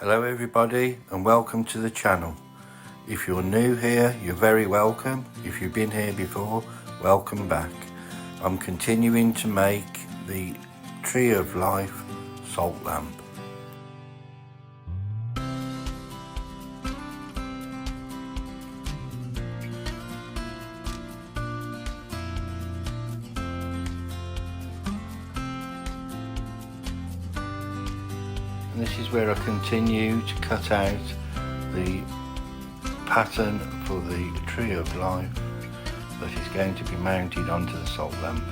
Hello everybody and welcome to the channel. If you're new here, you're very welcome. If you've been here before, welcome back. I'm continuing to make the Tree of Life salt lamp. And this is where I continue to cut out the pattern for the Tree of Life that is going to be mounted onto the salt lamp.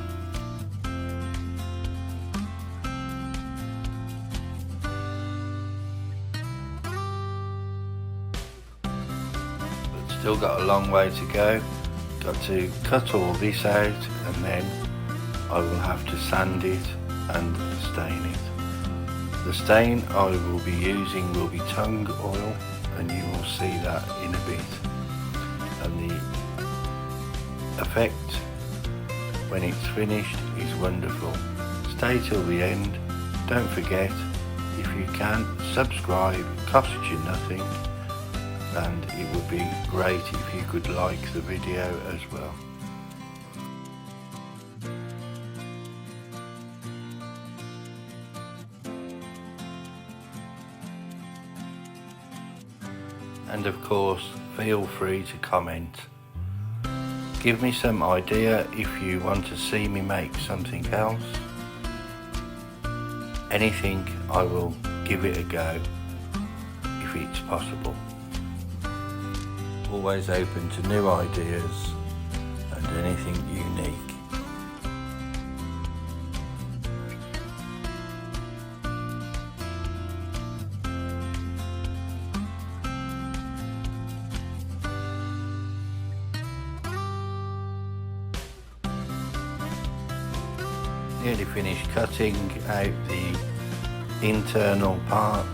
But still got a long way to go. Got to cut all this out and then I will have to sand it and stain it. The stain I will be using will be tung oil, and you will see that in a bit. And the effect when it's finished is wonderful. Stay till the end. Don't forget, if you can, subscribe, costs you nothing, and it would be great if you could like the video as well. And of course, feel free to comment. Give me some idea if you want to see me make something else. Anything, I will give it a go if it's possible. Always open to new ideas and anything unique. Nearly finished cutting out the internal parts.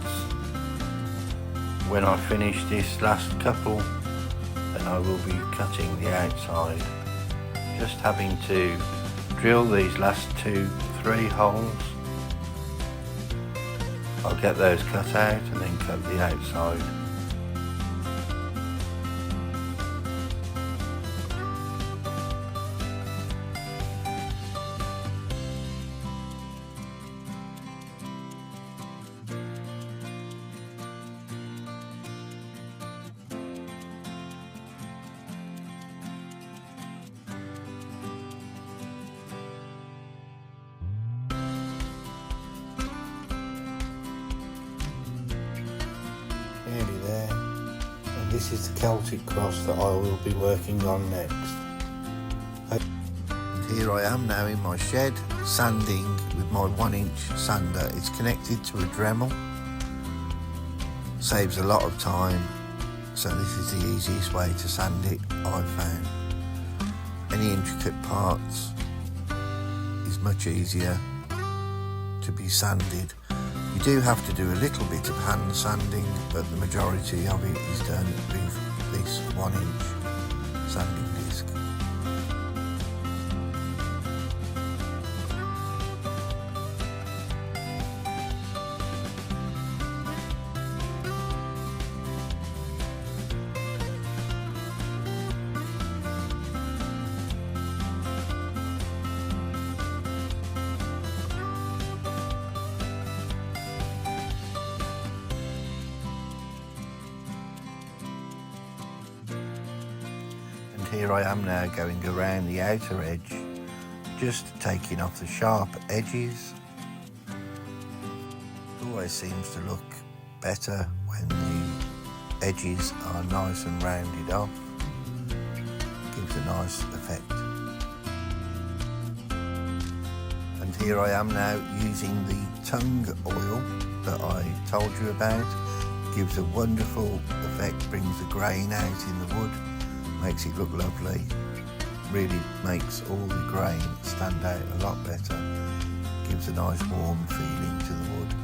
When I finish this last couple, then I will be cutting the outside. Just having to drill these last 2-3 holes. I'll get those cut out and then cut the outside. Nearly there, and this is the Celtic cross that I will be working on next. And here I am now in my shed, sanding with my 1-inch sander. It's connected to a Dremel, saves a lot of time, so this is the easiest way to sand it I've found. Any intricate parts is much easier to be sanded. You do have to do a little bit of hand sanding, but the majority of it is done with this 1-inch sanding disc. Here I am now going around the outer edge, just taking off the sharp edges. It always seems to look better when the edges are nice and rounded off. Gives a nice effect. And here I am now using the tung oil that I told you about. Gives a wonderful effect, brings the grain out in the wood. Makes it look lovely, really makes all the grain stand out a lot better, gives a nice warm feeling to the wood.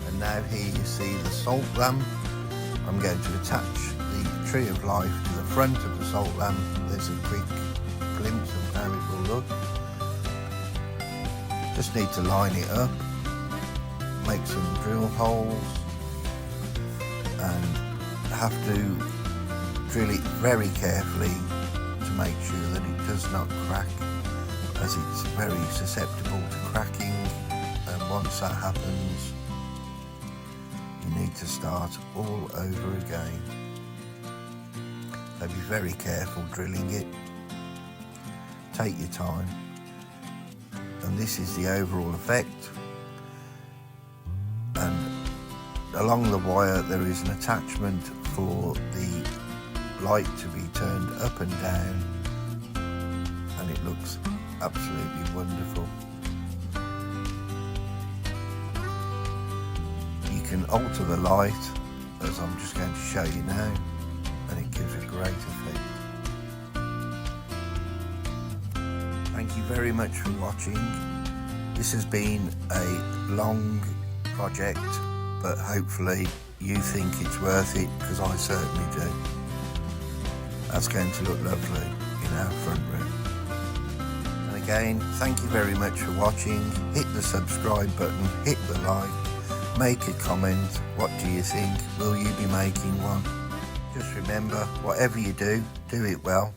And now here you see the salt lamp. I'm going to attach the Tree of Life to the front of the salt lamp. There's a quick glimpse of how it will good. Just need to line it up, make some drill holes, and have to drill it very carefully to make sure that it does not crack, as it's very susceptible to cracking, and once that happens you need to start all over again. So be very careful drilling it, take your time, and this is the overall effect. And along the wire there is an attachment for the light to be turned up and down, and it looks absolutely wonderful. You can alter the light, as I'm just going to show you now, and it gives a great effect. Thank you very much for watching. This has been a long project, but hopefully you think it's worth it, because I certainly do. That's going to look lovely in our front room. And again, thank you very much for watching. Hit the subscribe button, hit the like, make a comment. What do you think? Will you be making one? Just remember, whatever you do, do it well.